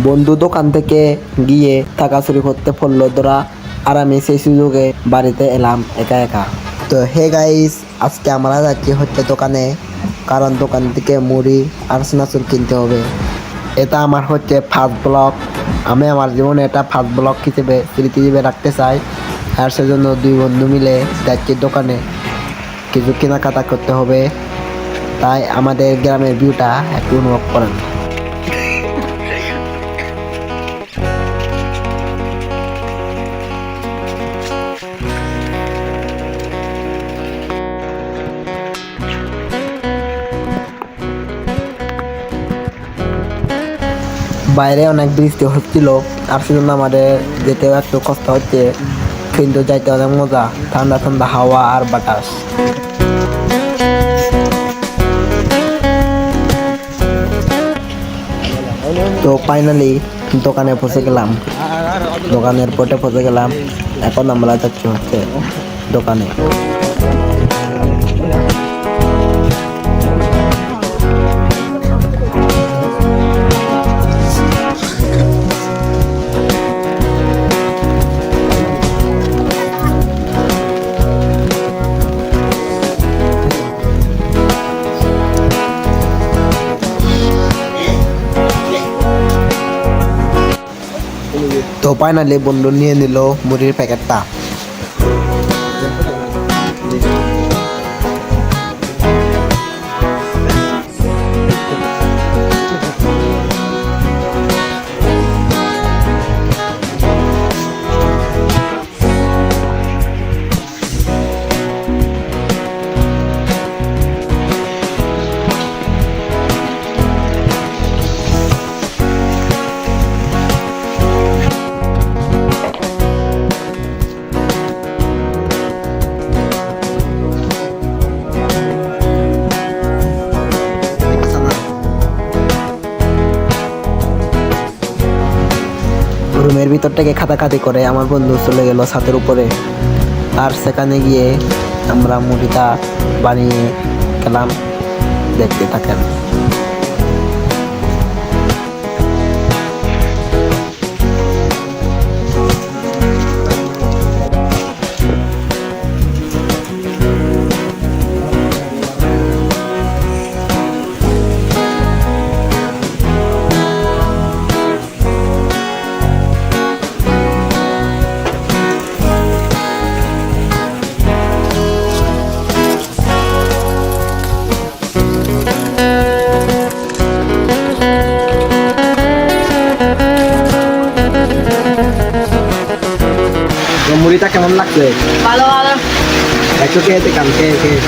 বন্ধু দোকান থেকে গিয়ে টাকা চুরি করতে পড়লো ধরা, আর আমি সেই সুযোগে বাড়িতে এলাম একা একা। তো হে গাইস, আজকে আমরা যাচ্ছি হচ্ছে দোকানে, কারণ দোকান থেকে মুড়ি আর চানাচুর কিনতে হবে। এটা আমার হচ্ছে ফার্স্ট ব্লগ। আমি আমার জীবনে এটা ফার্স্ট ব্লগ হিসেবে স্মৃতি হিসেবে রাখতে চাই। আর সেজন্য দুই বন্ধু মিলে যাচ্ছি দোকানে, কিছু কেনাকাটা করতে হবে। তাই আমাদের গ্রামের ভিউটা একটু অনুভব করেন। বাইরে অনেক বৃষ্টি হচ্ছিল, আর সেজন্য আমাদের যেতেও একটু কষ্ট হচ্ছে, কিন্তু যাইতে অনেক মজা, ঠান্ডা ঠান্ডা হাওয়া আর বাতাস। তো ফাইনালি দোকানে পৌঁছে গেলাম, দোকানের পথে পৌঁছে গেলাম। এখন আমরা যাচ্ছি হচ্ছে দোকানে। তো ফাইনালি বন্ধু নিয়ে নিল মুড়ির প্যাকেটটা। রুমের ভিতর থেকে খাতাখাতি করে আমার বন্ধু চলে গেল ছাদের উপরে, আর সেখানে গিয়ে আমরা মুড়িটা বানিয়ে খেলাম। দেখতে থাকেন। মুড়িটা কেমন লাগছে? ভালো ভালো। একটু খেয়ে দেখান, খেয়ে খেয়ে।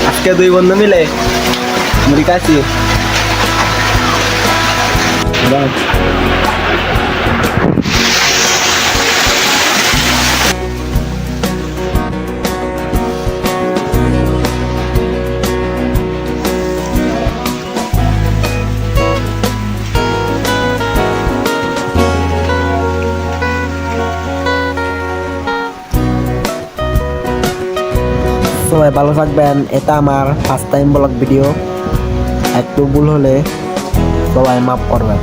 আজকে দুই বন্ধু মিলে মুড়ি খাচ্ছি। সবাই ভালো থাকবেন। এটা আমার ফার্স্ট টাইম ব্লগ ভিডিও, একটু ভুল হলে সবাই মাফ করবেন।